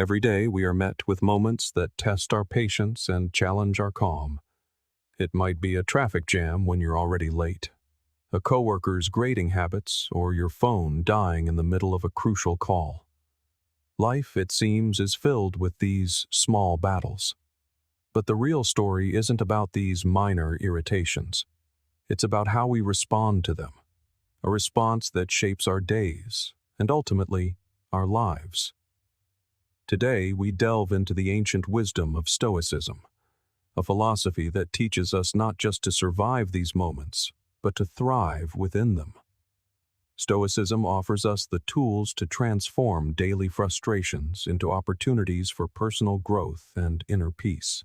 Every day we are met with moments that test our patience and challenge our calm. It might be a traffic jam when you're already late, a coworker's grading habits, or your phone dying in the middle of a crucial call. Life, it seems, is filled with these small battles. But the real story isn't about these minor irritations. It's about how we respond to them, a response that shapes our days and ultimately our lives. Today, we delve into the ancient wisdom of Stoicism, a philosophy that teaches us not just to survive these moments, but to thrive within them. Stoicism offers us the tools to transform daily frustrations into opportunities for personal growth and inner peace.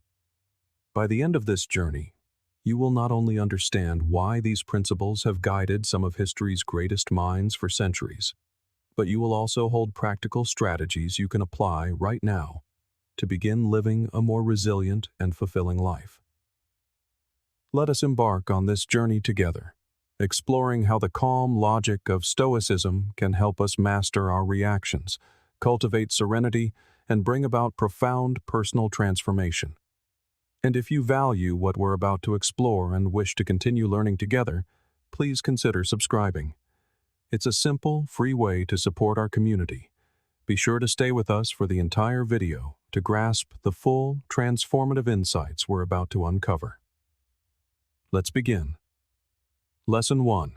By the end of this journey, you will not only understand why these principles have guided some of history's greatest minds for centuries, but you will also hold practical strategies you can apply right now to begin living a more resilient and fulfilling life. Let us embark on this journey together, exploring how the calm logic of Stoicism can help us master our reactions, cultivate serenity, and bring about profound personal transformation. And if you value what we're about to explore and wish to continue learning together, please consider subscribing. It's a simple, free way to support our community. Be sure to stay with us for the entire video to grasp the full, transformative insights we're about to uncover. Let's begin. Lesson 1.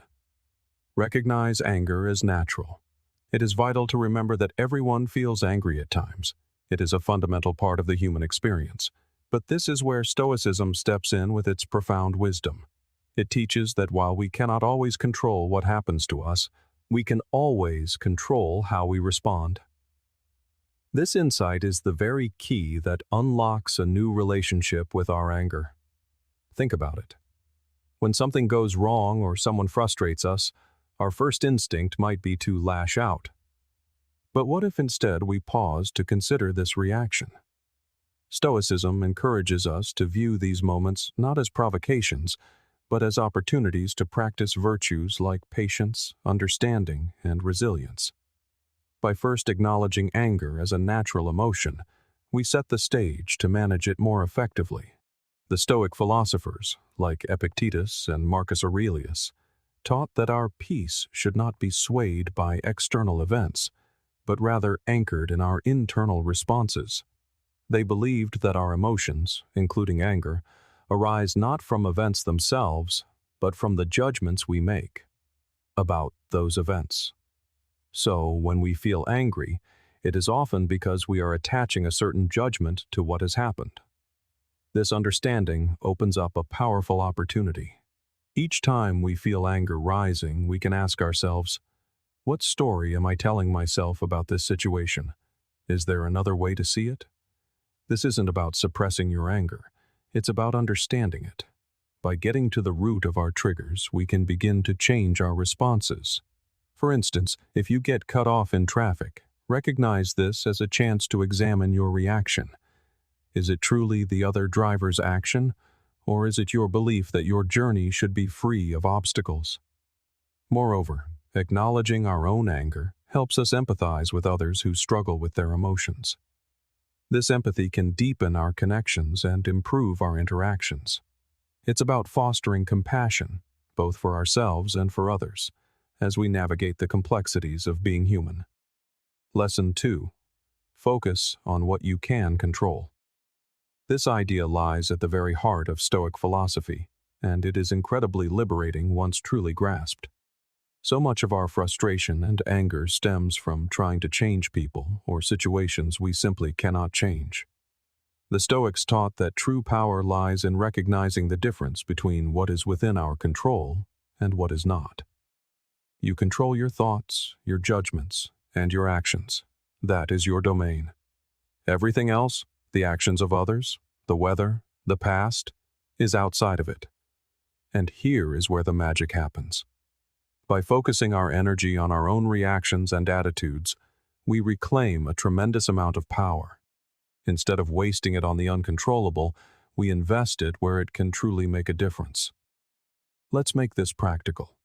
Recognize anger as natural. It is vital to remember that everyone feels angry at times. It is a fundamental part of the human experience. But this is where Stoicism steps in with its profound wisdom. It teaches that while we cannot always control what happens to us, we can always control how we respond. This insight is the very key that unlocks a new relationship with our anger. Think about it. When something goes wrong or someone frustrates us, our first instinct might be to lash out. But what if instead we pause to consider this reaction? Stoicism encourages us to view these moments not as provocations, but as opportunities to practice virtues like patience, understanding, and resilience. By first acknowledging anger as a natural emotion, we set the stage to manage it more effectively. The Stoic philosophers, like Epictetus and Marcus Aurelius, taught that our peace should not be swayed by external events, but rather anchored in our internal responses. They believed that our emotions, including anger, arise not from events themselves, but from the judgments we make about those events. So, when we feel angry, it is often because we are attaching a certain judgment to what has happened. This understanding opens up a powerful opportunity. Each time we feel anger rising, we can ask ourselves, what story am I telling myself about this situation? Is there another way to see it? This isn't about suppressing your anger. It's about understanding it. By getting to the root of our triggers, we can begin to change our responses. For instance, if you get cut off in traffic, recognize this as a chance to examine your reaction. Is it truly the other driver's action, or is it your belief that your journey should be free of obstacles? Moreover, acknowledging our own anger helps us empathize with others who struggle with their emotions. This empathy can deepen our connections and improve our interactions. It's about fostering compassion, both for ourselves and for others, as we navigate the complexities of being human. Lesson 2. Focus on what you can control. This idea lies at the very heart of Stoic philosophy, and it is incredibly liberating once truly grasped. So much of our frustration and anger stems from trying to change people or situations we simply cannot change. The Stoics taught that true power lies in recognizing the difference between what is within our control and what is not. You control your thoughts, your judgments, and your actions. That is your domain. Everything else, the actions of others, the weather, the past, is outside of it. And here is where the magic happens. By focusing our energy on our own reactions and attitudes, we reclaim a tremendous amount of power. Instead of wasting it on the uncontrollable, we invest it where it can truly make a difference. Let's make this practical.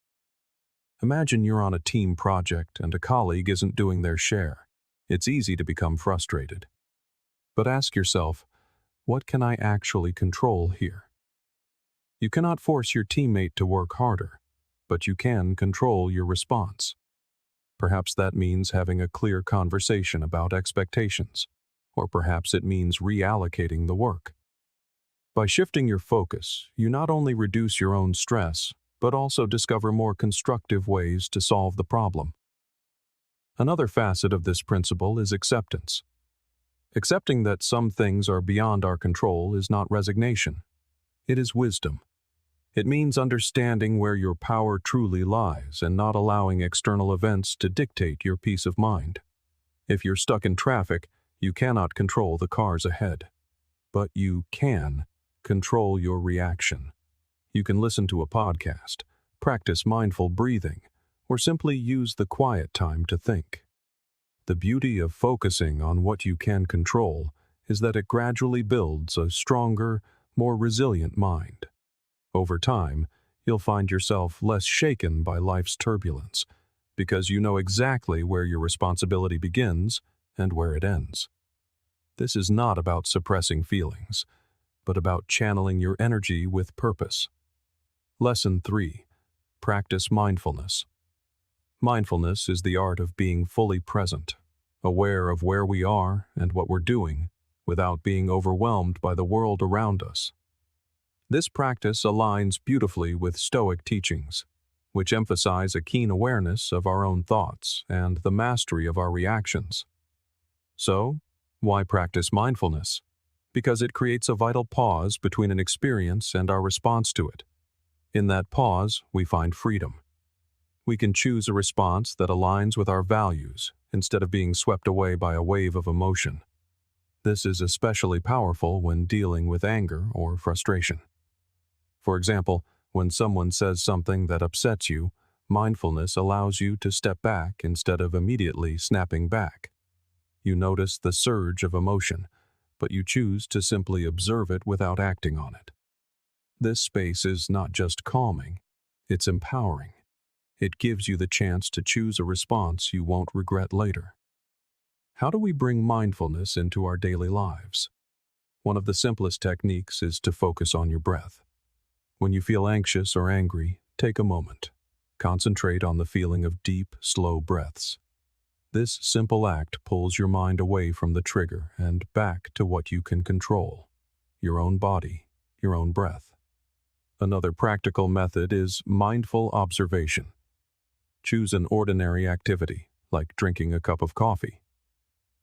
Imagine you're on a team project and a colleague isn't doing their share. It's easy to become frustrated. But ask yourself, what can I actually control here? You cannot force your teammate to work harder, but you can control your response. Perhaps that means having a clear conversation about expectations, or perhaps it means reallocating the work. By shifting your focus, you not only reduce your own stress, but also discover more constructive ways to solve the problem. Another facet of this principle is acceptance. Accepting that some things are beyond our control is not resignation. It is wisdom. It means understanding where your power truly lies and not allowing external events to dictate your peace of mind. If you're stuck in traffic, you cannot control the cars ahead. But you can control your reaction. You can listen to a podcast, practice mindful breathing, or simply use the quiet time to think. The beauty of focusing on what you can control is that it gradually builds a stronger, more resilient mind. Over time, you'll find yourself less shaken by life's turbulence, because you know exactly where your responsibility begins and where it ends. This is not about suppressing feelings, but about channeling your energy with purpose. Lesson 3. Practice mindfulness. Mindfulness is the art of being fully present, aware of where we are and what we're doing, without being overwhelmed by the world around us. This practice aligns beautifully with Stoic teachings, which emphasize a keen awareness of our own thoughts and the mastery of our reactions. So, why practice mindfulness? Because it creates a vital pause between an experience and our response to it. In that pause, we find freedom. We can choose a response that aligns with our values instead of being swept away by a wave of emotion. This is especially powerful when dealing with anger or frustration. For example, when someone says something that upsets you, mindfulness allows you to step back instead of immediately snapping back. You notice the surge of emotion, but you choose to simply observe it without acting on it. This space is not just calming, it's empowering. It gives you the chance to choose a response you won't regret later. How do we bring mindfulness into our daily lives? One of the simplest techniques is to focus on your breath. When you feel anxious or angry, take a moment. Concentrate on the feeling of deep, slow breaths. This simple act pulls your mind away from the trigger and back to what you can control: your own body, your own breath. Another practical method is mindful observation. Choose an ordinary activity, like drinking a cup of coffee.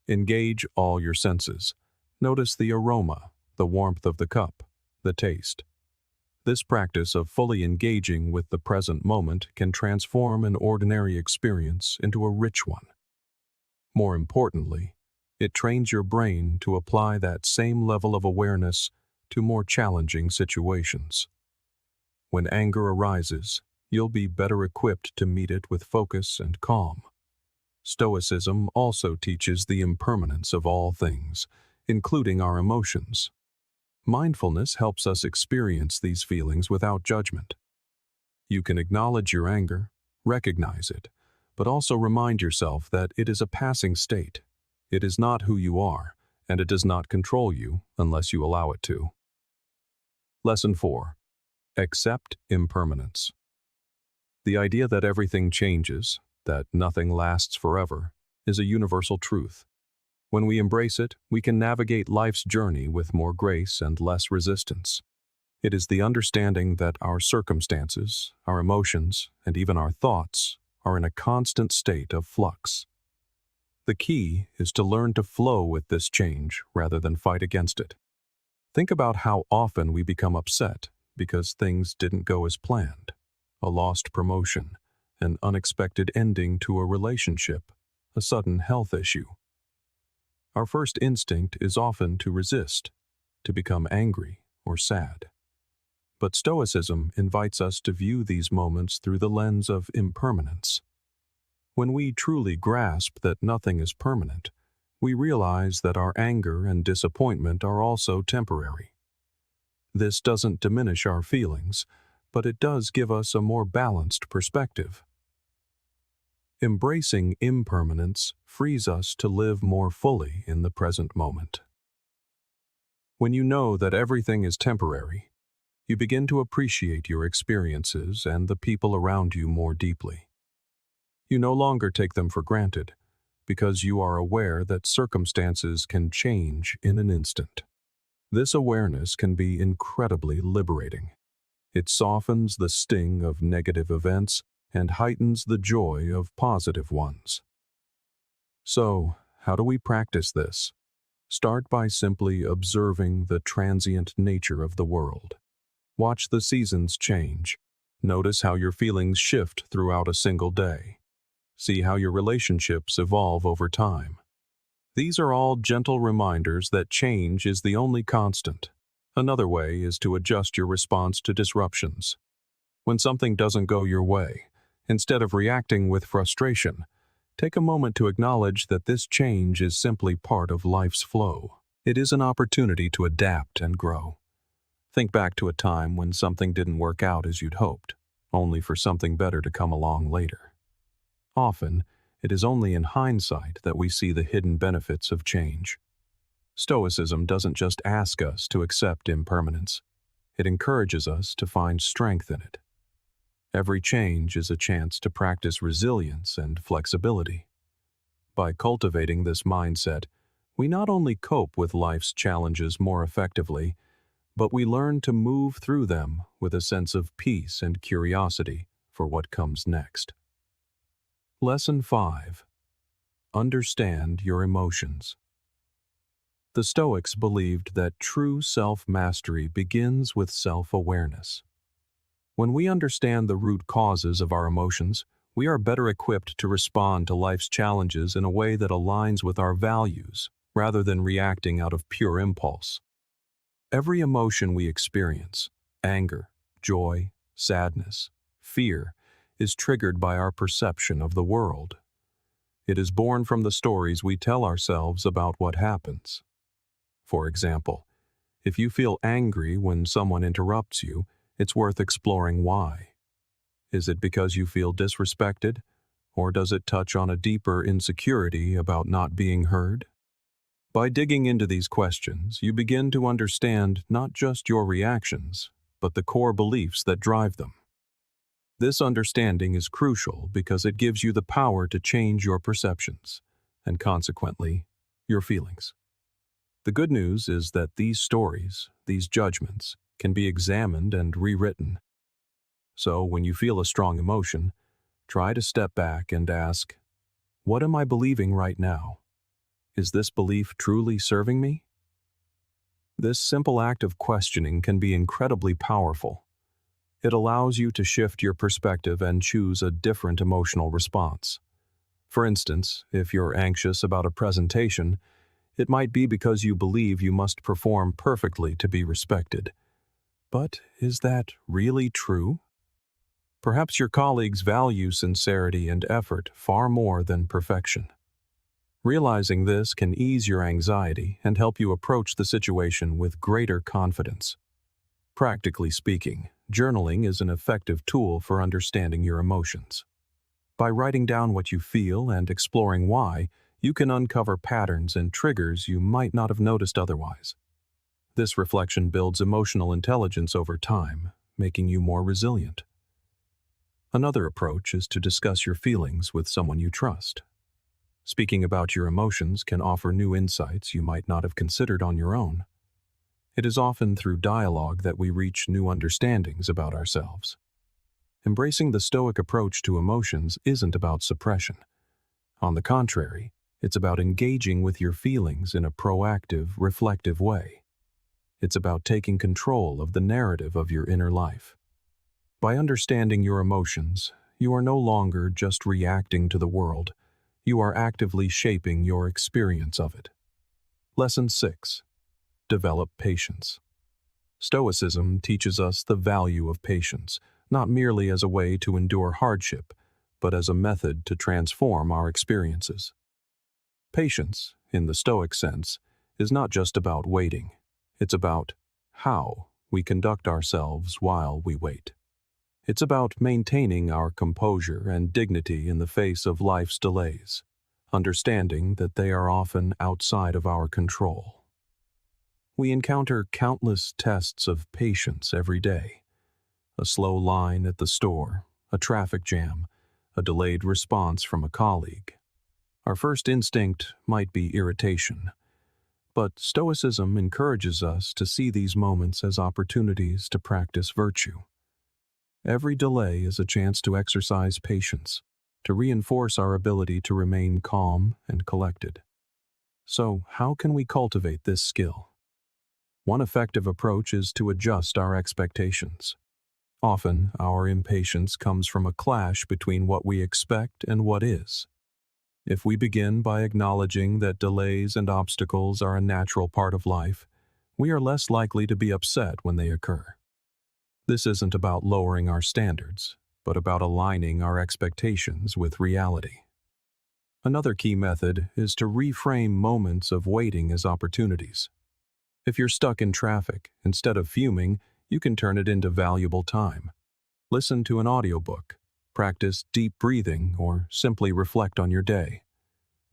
Engage all your senses. Notice the aroma, the warmth of the cup, the taste. This practice of fully engaging with the present moment can transform an ordinary experience into a rich one. More importantly, it trains your brain to apply that same level of awareness to more challenging situations. When anger arises, you'll be better equipped to meet it with focus and calm. Stoicism also teaches the impermanence of all things, including our emotions. Mindfulness helps us experience these feelings without judgment. You can acknowledge your anger, recognize it, but also remind yourself that it is a passing state. It is not who you are, and it does not control you unless you allow it to. Lesson 4. Accept impermanence. The idea that everything changes, that nothing lasts forever, is a universal truth. When we embrace it, we can navigate life's journey with more grace and less resistance. It is the understanding that our circumstances, our emotions, and even our thoughts are in a constant state of flux. The key is to learn to flow with this change rather than fight against it. Think about how often we become upset because things didn't go as planned: a lost promotion, an unexpected ending to a relationship, a sudden health issue. Our first instinct is often to resist, to become angry or sad. But Stoicism invites us to view these moments through the lens of impermanence. When we truly grasp that nothing is permanent, we realize that our anger and disappointment are also temporary. This doesn't diminish our feelings, but it does give us a more balanced perspective. Embracing impermanence frees us to live more fully in the present moment. When you know that everything is temporary, you begin to appreciate your experiences and the people around you more deeply. You no longer take them for granted, because you are aware that circumstances can change in an instant. This awareness can be incredibly liberating. It softens the sting of negative events and heightens the joy of positive ones. So, how do we practice this? Start by simply observing the transient nature of the world. Watch the seasons change. Notice how your feelings shift throughout a single day. See how your relationships evolve over time. These are all gentle reminders that change is the only constant. Another way is to adjust your response to disruptions. When something doesn't go your way, instead of reacting with frustration, take a moment to acknowledge that this change is simply part of life's flow. It is an opportunity to adapt and grow. Think back to a time when something didn't work out as you'd hoped, only for something better to come along later. Often, it is only in hindsight that we see the hidden benefits of change. Stoicism doesn't just ask us to accept impermanence. It encourages us to find strength in it. Every change is a chance to practice resilience and flexibility. By cultivating this mindset, we not only cope with life's challenges more effectively, but we learn to move through them with a sense of peace and curiosity for what comes next. Lesson 5. Understand your emotions. The Stoics believed that true self-mastery begins with self-awareness. When we understand the root causes of our emotions, we are better equipped to respond to life's challenges in a way that aligns with our values, rather than reacting out of pure impulse. Every emotion we experience, anger, joy, sadness, fear, is triggered by our perception of the world. It is born from the stories we tell ourselves about what happens. For example, if you feel angry when someone interrupts you, it's worth exploring why. Is it because you feel disrespected, or does it touch on a deeper insecurity about not being heard? By digging into these questions, you begin to understand not just your reactions, but the core beliefs that drive them. This understanding is crucial because it gives you the power to change your perceptions, and consequently, your feelings. The good news is that these stories, these judgments, can be examined and rewritten. So when you feel a strong emotion, try to step back and ask, what am I believing right now? Is this belief truly serving me? This simple act of questioning can be incredibly powerful. It allows you to shift your perspective and choose a different emotional response. For instance, if you're anxious about a presentation, it might be because you believe you must perform perfectly to be respected. But is that really true? Perhaps your colleagues value sincerity and effort far more than perfection. Realizing this can ease your anxiety and help you approach the situation with greater confidence. Practically speaking, journaling is an effective tool for understanding your emotions. By writing down what you feel and exploring why, you can uncover patterns and triggers you might not have noticed otherwise. This reflection builds emotional intelligence over time, making you more resilient. Another approach is to discuss your feelings with someone you trust. Speaking about your emotions can offer new insights you might not have considered on your own. It is often through dialogue that we reach new understandings about ourselves. Embracing the Stoic approach to emotions isn't about suppression. On the contrary, it's about engaging with your feelings in a proactive, reflective way. It's about taking control of the narrative of your inner life. By understanding your emotions, you are no longer just reacting to the world. You are actively shaping your experience of it. Lesson 6. Develop patience. Stoicism teaches us the value of patience, not merely as a way to endure hardship, but as a method to transform our experiences. Patience, in the Stoic sense, is not just about waiting. It's about how we conduct ourselves while we wait. It's about maintaining our composure and dignity in the face of life's delays, understanding that they are often outside of our control. We encounter countless tests of patience every day. A slow line at the store, a traffic jam, a delayed response from a colleague. Our first instinct might be irritation, but Stoicism encourages us to see these moments as opportunities to practice virtue. Every delay is a chance to exercise patience, to reinforce our ability to remain calm and collected. So, how can we cultivate this skill? One effective approach is to adjust our expectations. Often, our impatience comes from a clash between what we expect and what is. If we begin by acknowledging that delays and obstacles are a natural part of life, we are less likely to be upset when they occur. This isn't about lowering our standards, but about aligning our expectations with reality. Another key method is to reframe moments of waiting as opportunities. If you're stuck in traffic, instead of fuming, you can turn it into valuable time. Listen to an audiobook, practice deep breathing, or simply reflect on your day.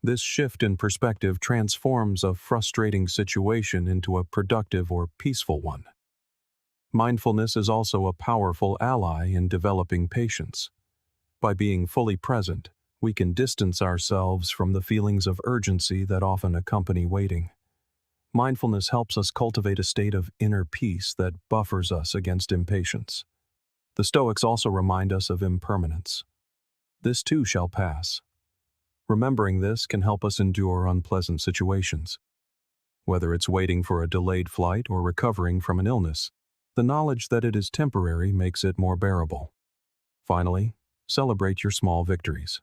This shift in perspective transforms a frustrating situation into a productive or peaceful one. Mindfulness is also a powerful ally in developing patience. By being fully present, we can distance ourselves from the feelings of urgency that often accompany waiting. Mindfulness helps us cultivate a state of inner peace that buffers us against impatience. The Stoics also remind us of impermanence. This too shall pass. Remembering this can help us endure unpleasant situations. Whether it's waiting for a delayed flight or recovering from an illness, the knowledge that it is temporary makes it more bearable. Finally, celebrate your small victories.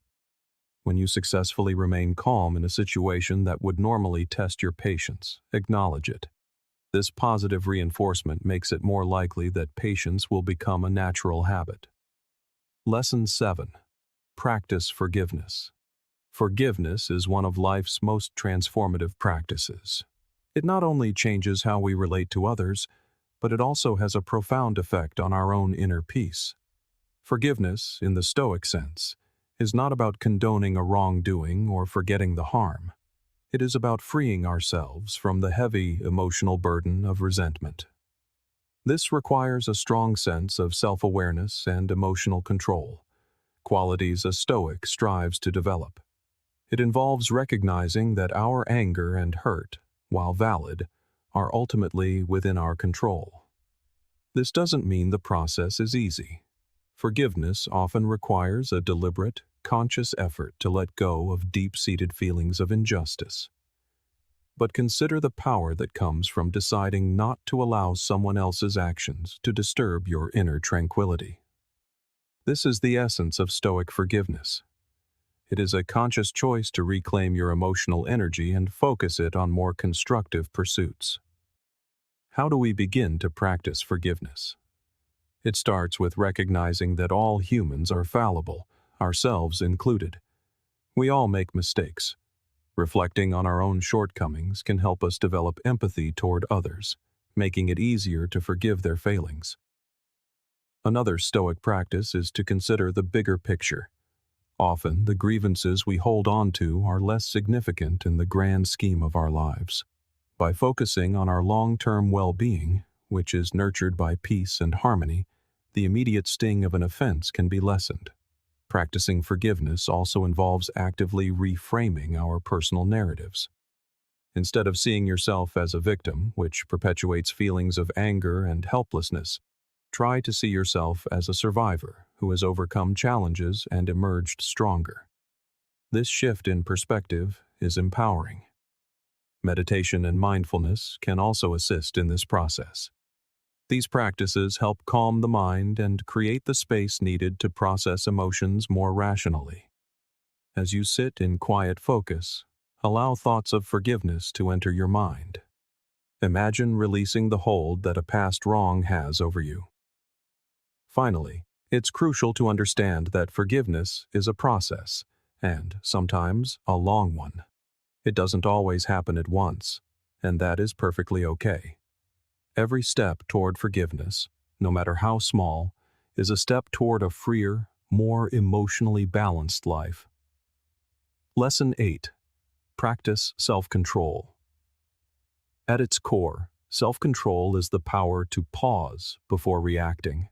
When you successfully remain calm in a situation that would normally test your patience, acknowledge it. This positive reinforcement makes it more likely that patience will become a natural habit. Lesson 7. Practice forgiveness. Forgiveness is one of life's most transformative practices. It not only changes how we relate to others, but it also has a profound effect on our own inner peace. Forgiveness, in the Stoic sense, is not about condoning a wrongdoing or forgetting the harm. It is about freeing ourselves from the heavy emotional burden of resentment. This requires a strong sense of self-awareness and emotional control, qualities a Stoic strives to develop. It involves recognizing that our anger and hurt, while valid, are ultimately within our control. This doesn't mean the process is easy. Forgiveness often requires a deliberate, conscious effort to let go of deep-seated feelings of injustice. But consider the power that comes from deciding not to allow someone else's actions to disturb your inner tranquility. This is the essence of Stoic forgiveness. It is a conscious choice to reclaim your emotional energy and focus it on more constructive pursuits. How do we begin to practice forgiveness? It starts with recognizing that all humans are fallible, ourselves included. We all make mistakes. Reflecting on our own shortcomings can help us develop empathy toward others, making it easier to forgive their failings. Another Stoic practice is to consider the bigger picture. Often, the grievances we hold on to are less significant in the grand scheme of our lives. By focusing on our long-term well-being, which is nurtured by peace and harmony, the immediate sting of an offense can be lessened. Practicing forgiveness also involves actively reframing our personal narratives. Instead of seeing yourself as a victim, which perpetuates feelings of anger and helplessness, try to see yourself as a survivor who has overcome challenges and emerged stronger. This shift in perspective is empowering. Meditation and mindfulness can also assist in this process. These practices help calm the mind and create the space needed to process emotions more rationally. As you sit in quiet focus, allow thoughts of forgiveness to enter your mind. Imagine releasing the hold that a past wrong has over you. Finally, it's crucial to understand that forgiveness is a process, and sometimes a long one. It doesn't always happen at once, and that is perfectly okay. Every step toward forgiveness, no matter how small, is a step toward a freer, more emotionally balanced life. Lesson 8. Practice self-control. At its core, Self-control is the power to pause before reacting.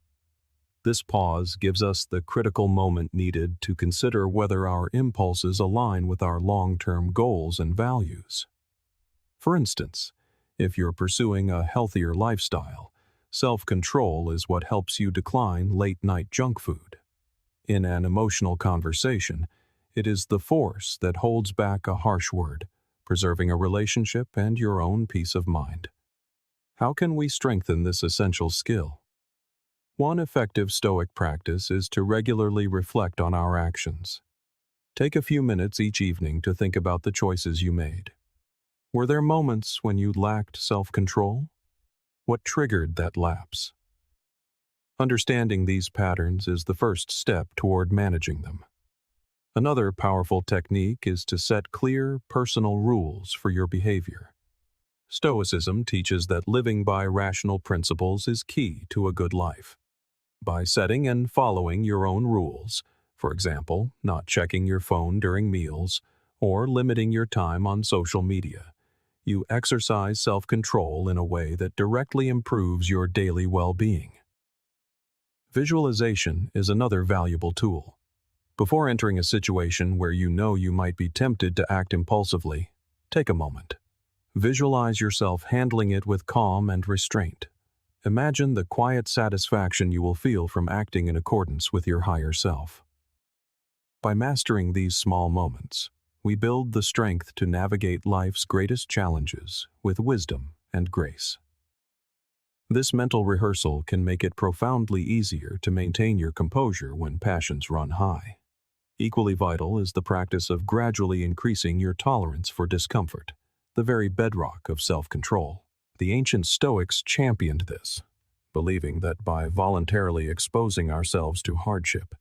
This pause gives us the critical moment needed to consider whether our impulses align with our long-term goals and values. For instance, if you're pursuing a healthier lifestyle, self-control is what helps you decline late-night junk food. In an emotional conversation, it is the force that holds back a harsh word, preserving a relationship and your own peace of mind. How can we strengthen this essential skill? One effective Stoic practice is to regularly reflect on our actions. Take a few minutes each evening to think about the choices you made. Were there moments when you lacked self-control? What triggered that lapse? Understanding these patterns is the first step toward managing them. Another powerful technique is to set clear, personal rules for your behavior. Stoicism teaches that living by rational principles is key to a good life. By setting and following your own rules, for example, not checking your phone during meals or limiting your time on social media, you exercise self-control in a way that directly improves your daily well-being. Visualization is another valuable tool. Before entering a situation where you know you might be tempted to act impulsively, take a moment. Visualize yourself handling it with calm and restraint. Imagine the quiet satisfaction you will feel from acting in accordance with your higher self. By mastering these small moments, we build the strength to navigate life's greatest challenges with wisdom and grace. This mental rehearsal can make it profoundly easier to maintain your composure when passions run high. Equally vital is the practice of gradually increasing your tolerance for discomfort, the very bedrock of self-control. The ancient Stoics championed this, believing that by voluntarily exposing ourselves to hardship,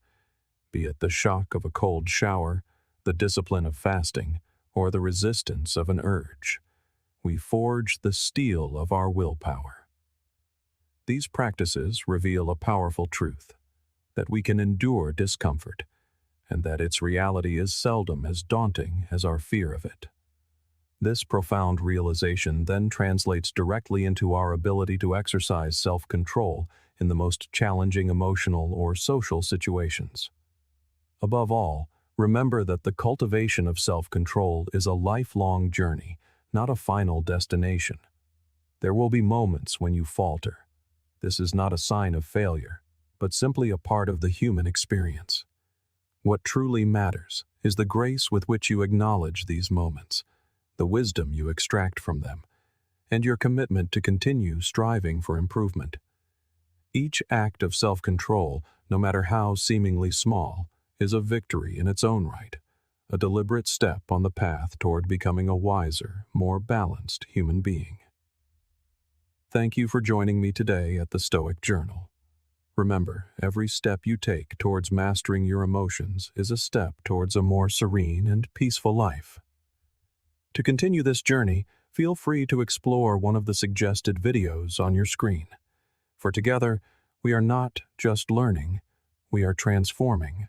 be it the shock of a cold shower, the discipline of fasting, or the resistance of an urge, we forge the steel of our willpower. These practices reveal a powerful truth, that we can endure discomfort, and that its reality is seldom as daunting as our fear of it. This profound realization then translates directly into our ability to exercise self-control in the most challenging emotional or social situations. Above all, remember that the cultivation of self-control is a lifelong journey, not a final destination. There will be moments when you falter. This is not a sign of failure, but simply a part of the human experience. What truly matters is the grace with which you acknowledge these moments, the wisdom you extract from them, and your commitment to continue striving for improvement. Each act of self-control, no matter how seemingly small, is a victory in its own right, a deliberate step on the path toward becoming a wiser, more balanced human being. Thank you for joining me today at the Stoic Journal. Remember, every step you take towards mastering your emotions is a step towards a more serene and peaceful life. To continue this journey, feel free to explore one of the suggested videos on your screen. For together, we are not just learning, we are transforming.